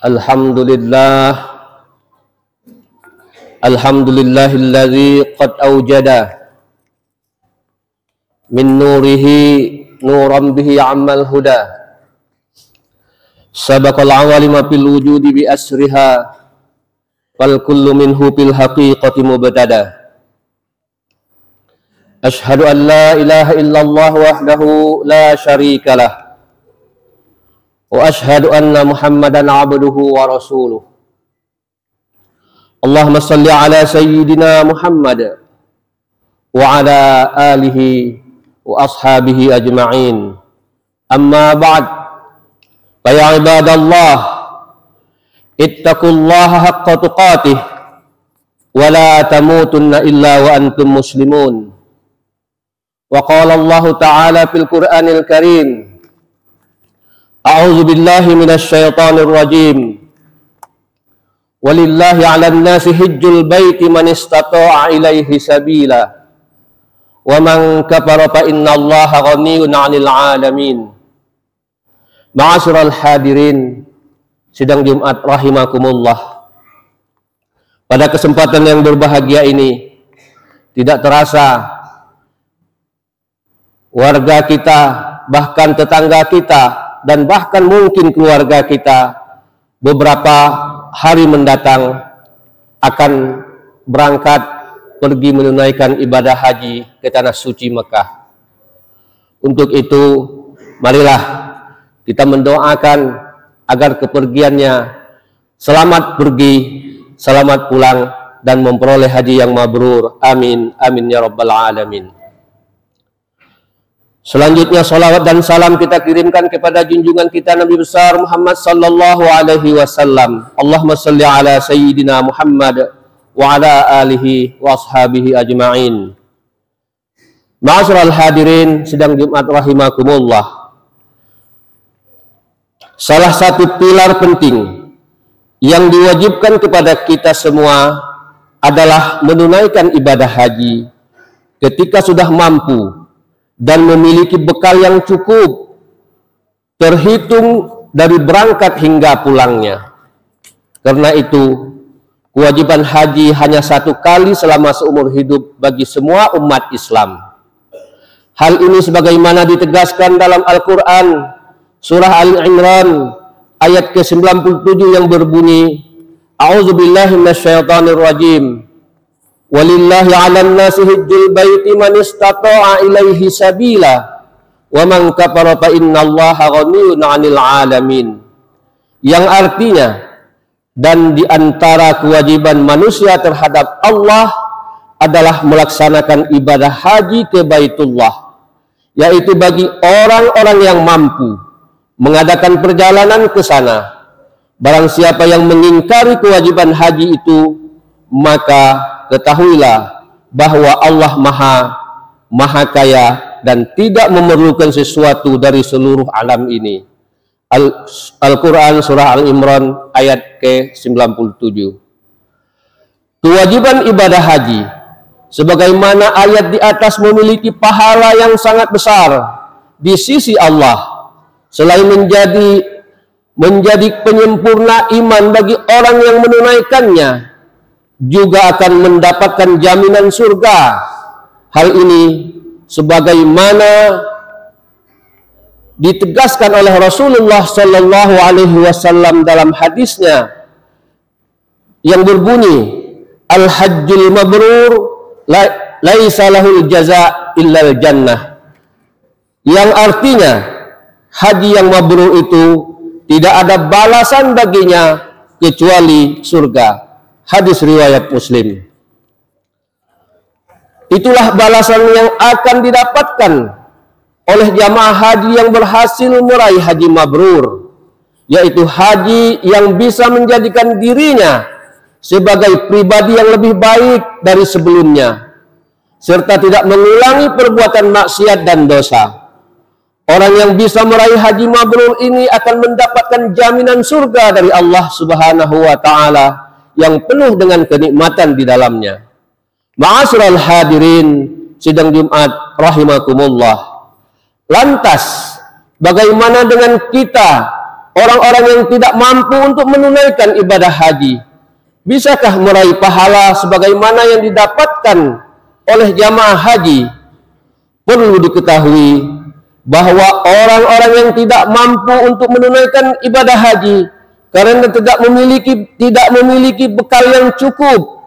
Alhamdulillah, alhamdulillahilladzi qad awjada min nurihi nuran bihi ammal huda sabaqal awalima fil wujudi bi asriha fal kullu minhu fil haqiqati mubtada. Ashhadu an la ilaha illallah wahdahu la syarika lah wa ashhadu anna Muhammadan abduhu wa rasuluh. Allahumma salli ala sayyidina Muhammad wa ala alihi wa ashabihi ajma'in. Amma ba'd, fa ya ibadallah, ittaqullaha haqqa tuqatih wa la tamutunna illa wa antum muslimun. Wa qala Allah ta'ala fil Qur'anil Karim, A'udzu billahi minasy syaithanir rajim. Walillahi 'alan nasi hajjul baiti man istata'a ilaihi sabila. Wa man kafara fa innallaha ghaniyyun 'anil 'alamin. Ma'asyiral hadirin sidang Jumat rahimakumullah. Pada kesempatan yang berbahagia ini tidak terasa warga kita, bahkan tetangga kita, dan bahkan mungkin keluarga kita beberapa hari mendatang akan berangkat pergi menunaikan ibadah haji ke tanah suci Mekah. Untuk itu, marilah kita mendoakan agar kepergiannya selamat pergi, selamat pulang, dan memperoleh haji yang mabrur. Amin, amin ya rabbal alamin. Selanjutnya salawat dan salam kita kirimkan kepada junjungan kita Nabi besar Muhammad sallallahu alaihi wasallam. Allahumma salli ala sayyidina Muhammad wa ala alihi wa ashabihi ajma'in. Ma'asyiral hadirin sidang Jumat rahimakumullah. Salah satu pilar penting yang diwajibkan kepada kita semua adalah menunaikan ibadah haji ketika sudah mampu dan memiliki bekal yang cukup, terhitung dari berangkat hingga pulangnya. Karena itu, kewajiban haji hanya satu kali selama seumur hidup bagi semua umat Islam. Hal ini sebagaimana ditegaskan dalam Al-Quran, surah Al-Imran, ayat ke-97 yang berbunyi, A'udzu billahi minasyaitonir rajim. Walillahi 'alan nasi hajjul baiti man istata'a ilaihi sabila wa man kafara fa innallaha ghaniyyun 'anil 'alamin. Yang artinya, dan di antara kewajiban manusia terhadap Allah adalah melaksanakan ibadah haji ke Baitullah, yaitu bagi orang-orang yang mampu mengadakan perjalanan ke sana. Barang siapa yang mengingkari kewajiban haji itu, maka ketahuilah bahwa Allah maha kaya dan tidak memerlukan sesuatu dari seluruh alam ini. Al-Quran surah Al-Imran ayat ke-97. Kewajiban ibadah haji sebagaimana ayat di atas memiliki pahala yang sangat besar di sisi Allah. Selain menjadi penyempurna iman bagi orang yang menunaikannya, juga akan mendapatkan jaminan surga. Hal ini sebagaimana ditegaskan oleh Rasulullah sallallahu alaihi wasallam dalam hadisnya yang berbunyi, Al-hajjul mabrur laisa lahul jaza illal jannah. Yang artinya, haji yang mabrur itu tidak ada balasan baginya kecuali surga. Hadis riwayat Muslim. Itulah balasan yang akan didapatkan oleh jamaah haji yang berhasil meraih haji mabrur, yaitu haji yang bisa menjadikan dirinya sebagai pribadi yang lebih baik dari sebelumnya, serta tidak mengulangi perbuatan maksiat dan dosa. Orang yang bisa meraih haji mabrur ini akan mendapatkan jaminan surga dari Allah Subhanahu wa Ta'ala yang penuh dengan kenikmatan di dalamnya. Ma'asyiral hadirin sidang Jumat rahimakumullah. Lantas, bagaimana dengan kita orang-orang yang tidak mampu untuk menunaikan ibadah haji, bisakah meraih pahala sebagaimana yang didapatkan oleh jamaah haji? Perlu diketahui bahwa orang-orang yang tidak mampu untuk menunaikan ibadah haji karena tidak memiliki bekal yang cukup,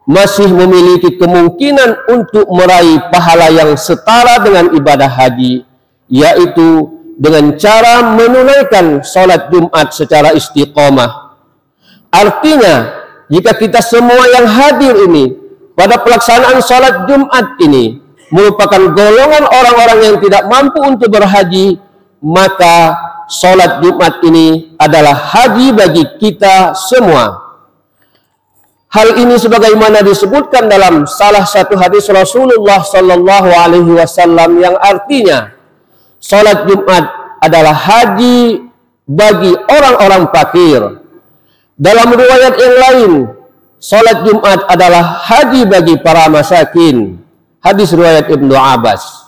masih memiliki kemungkinan untuk meraih pahala yang setara dengan ibadah haji, yaitu dengan cara menunaikan sholat Jumat secara istiqomah. Artinya, jika kita semua yang hadir ini pada pelaksanaan sholat Jumat ini merupakan golongan orang-orang yang tidak mampu untuk berhaji, maka sholat Jumat ini adalah haji bagi kita semua. Hal ini sebagaimana disebutkan dalam salah satu hadis Rasulullah Sallallahu Alaihi Wasallam yang artinya sholat Jumat adalah haji bagi orang-orang fakir. Dalam riwayat yang lain, sholat Jumat adalah haji bagi para masakin. Hadis riwayat Ibnu Abbas.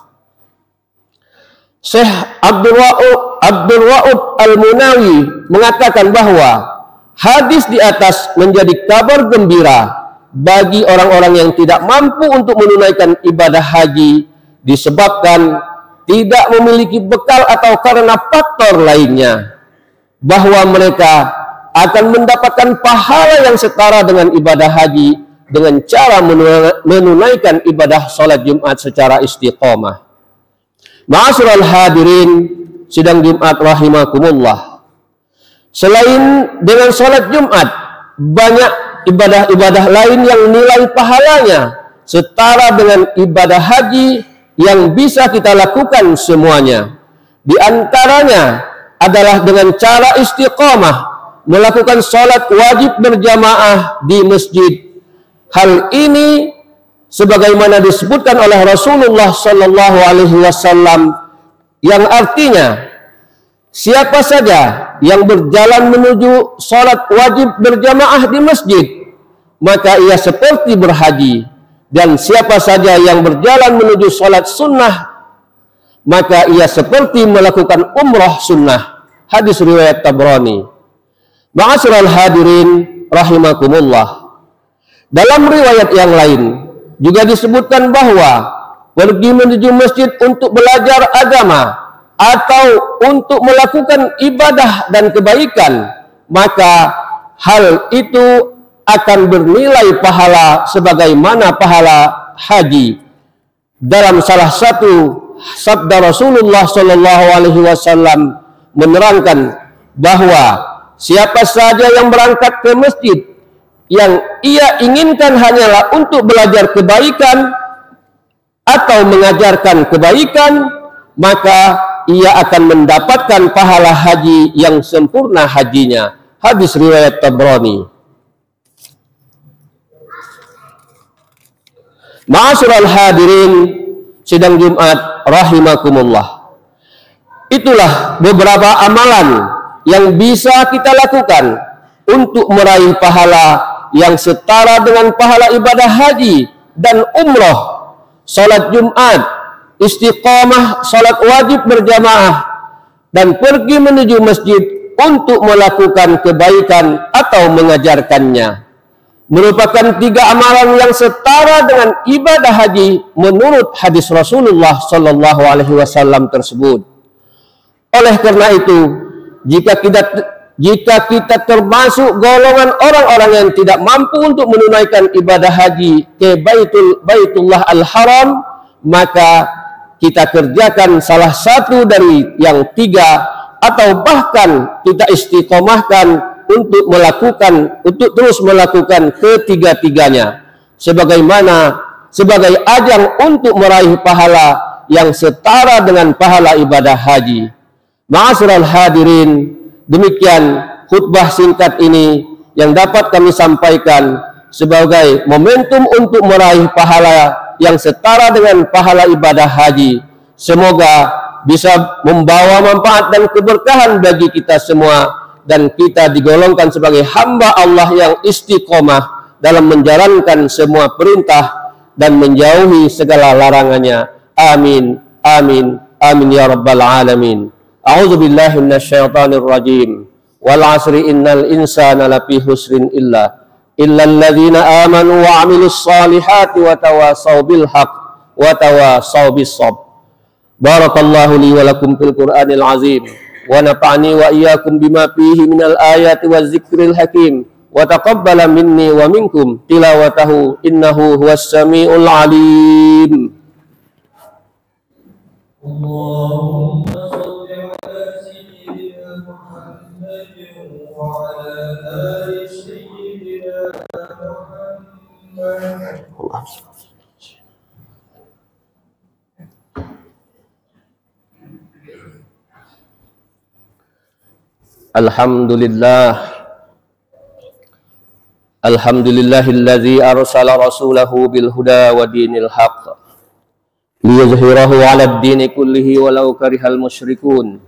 Syekh Abdul Ra'ub Al-Munawi mengatakan bahwa hadis di atas menjadi kabar gembira bagi orang-orang yang tidak mampu untuk menunaikan ibadah haji disebabkan tidak memiliki bekal atau karena faktor lainnya, bahwa mereka akan mendapatkan pahala yang setara dengan ibadah haji dengan cara menunaikan ibadah sholat Jumat secara istiqomah. Ma'asyiral hadirin sidang Jumat rahimakumullah. Selain dengan sholat Jumat, banyak ibadah-ibadah lain yang nilai pahalanya setara dengan ibadah haji yang bisa kita lakukan semuanya. Di antaranya adalah dengan cara istiqomah melakukan sholat wajib berjamaah di masjid. Hal ini sebagaimana disebutkan oleh Rasulullah Sallallahu Alaihi Wasallam yang artinya siapa saja yang berjalan menuju sholat wajib berjamaah di masjid, maka ia seperti berhaji. Dan siapa saja yang berjalan menuju sholat sunnah, maka ia seperti melakukan umrah sunnah. Hadis riwayat Tabrani. Ma'asyiral hadirin rahimakumullah. Dalam riwayat yang lain juga disebutkan bahwa pergi menuju masjid untuk belajar agama atau untuk melakukan ibadah dan kebaikan, maka hal itu akan bernilai pahala sebagaimana pahala haji. Dalam salah satu sabda Rasulullah Sallallahu Alaihi Wasallam menerangkan bahwa siapa saja yang berangkat ke masjid yang ia inginkan hanyalah untuk belajar kebaikan atau mengajarkan kebaikan, maka ia akan mendapatkan pahala haji yang sempurna hajinya. Hadis riwayat Tabrani. Ma'asyiral hadirin sidang Jumat rahimakumullah. Itulah beberapa amalan yang bisa kita lakukan untuk meraih pahala yang setara dengan pahala ibadah haji dan umroh, salat Jumat, istiqamah, salat wajib berjamaah, dan pergi menuju masjid untuk melakukan kebaikan atau mengajarkannya. Merupakan tiga amalan yang setara dengan ibadah haji menurut hadis Rasulullah Sallallahu Alaihi Wasallam tersebut. Oleh karena itu, jika kita termasuk golongan orang-orang yang tidak mampu untuk menunaikan ibadah haji ke Baitullah Al-Haram, maka kita kerjakan salah satu dari yang tiga, atau bahkan kita istiqomahkan untuk terus melakukan ketiga-tiganya sebagai ajang untuk meraih pahala yang setara dengan pahala ibadah haji. Ma'asyiral hadirin, demikian khutbah singkat ini yang dapat kami sampaikan sebagai momentum untuk meraih pahala yang setara dengan pahala ibadah haji. Semoga bisa membawa manfaat dan keberkahan bagi kita semua, dan kita digolongkan sebagai hamba Allah yang istiqomah dalam menjalankan semua perintah dan menjauhi segala larangannya. Amin, amin, amin ya rabbal alamin. A'udzu billahi minasyaitonir rajim. Wal 'asri innal insana lafi husrin illal ladzina amanu wa 'amilus solihati wa tawasaw bil haqq wa tawasaw bis sabr. Barakallahu li wa lakum fil Qur'anil azim wa nafa'ani wa iyyakum bima fihi minal ayati waz zikril hakim wa taqabbala minni wa minkum tilawatahu innahu huwas samiul alim. Allahumma shalli ala sayyidina Muhammadin wa ala ali sayyidina Muhammad. Alhamdulillahilladzi arsala rasulahu bil huda wa dinil haqq liyuzhirahu 'alad dini kullihi walau karihal musyrikun.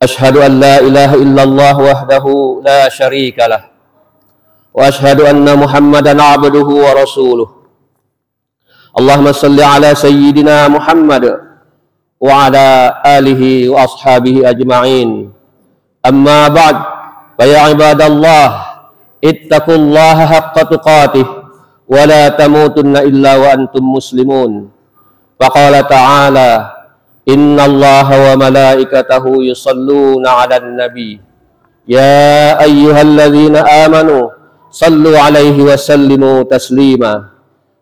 Asyhadu an la ilaha illallah wahdahu la syarikalah wa asyhadu anna Muhammadan 'abduhu wa rasuluh. Allahumma shalli ala sayyidina Muhammad wa ala alihi wa ashabihi ajma'in. Amma ba'd, fa ya ibadallah, ittaqullaha haqqa tuqatih wa la tamutunna illa wa antum muslimun. Faqala ta'ala, innallaha wa malaikatahu yusalluna 'alan nabi. Ya ayyuhalladzina amanu sallu 'alaihi wa sallimu taslima.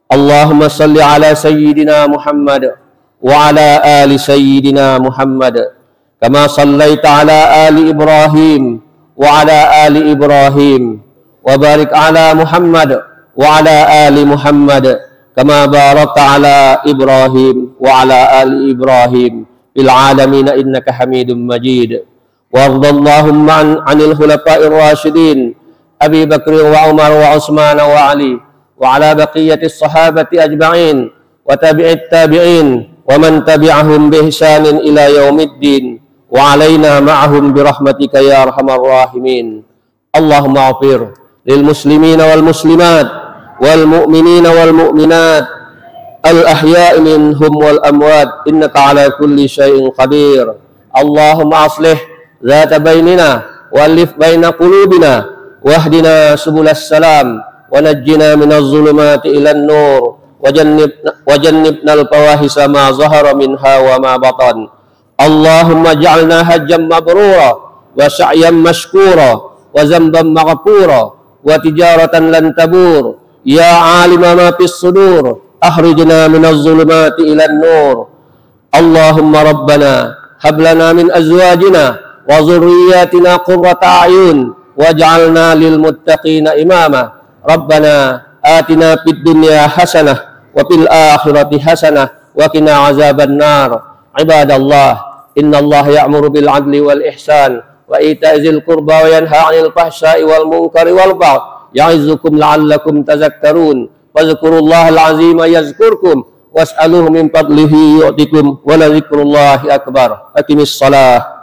Allahumma salli ala sayyidina Muhammad wa ala ali sayyidina Muhammad kama sallaita ala ali Ibrahim wa ala ali Ibrahim wa barik ala Muhammad wa ala ali Muhammad kama barakta ala Ibrahim wa ala ali Ibrahim fil alamin innaka Hamidum Majid. Wardallahumma 'anil khulafa'ir rasyidin Abi Bakr wa Umar wa Utsman wa Ali wa ala baqiyatis sahabati ajma'in wa tabi'it tabi'in wa man tabi'ahum bi ihsanin ila yaumiddin wa alaina ma'ahum birahmatika ya arhamar rahimin. Allahumma ghfir lil muslimina wal muslimat wal mu'minina wal mu'minat al ahya'i minhum wal amwat innaka ala kulli syai'in qadir. Allahumma aslih dzata bainina walif baina qulubina wahdina subulas salam wa najjina minaz zulumati ilan nur wajannibna al fawahisa ma zahara minha wa ma batan. Allahumma ja'alna hajjan mabrura wa sa'yan mashkura wa zamban maghfura wa tijaratan lan tabur. Ya alima ma fis sudur akhrijna minaz zulumati ilan nur. Allahumma rabbana hab lana min azwajina wa dhurriyyatina qurrata a'yun waj'alna lil muttaqina imama. Rabbana atina fid dunya hasanah wa fil akhirati hasanah wa qina azaban nar. Ibadallah, innallaha ya'muru bil 'adli wal ihsan wa ita'izil qurba wa yanha 'anil fahsya'i wal munkari wal baghi ya'izukum la'allakum tadhakkarun. Fadhkurullahal 'azima yazkurkum was'aluhu min fadlihi yu'tikum wa la dzikrullahi akbar. Aqimis shalah.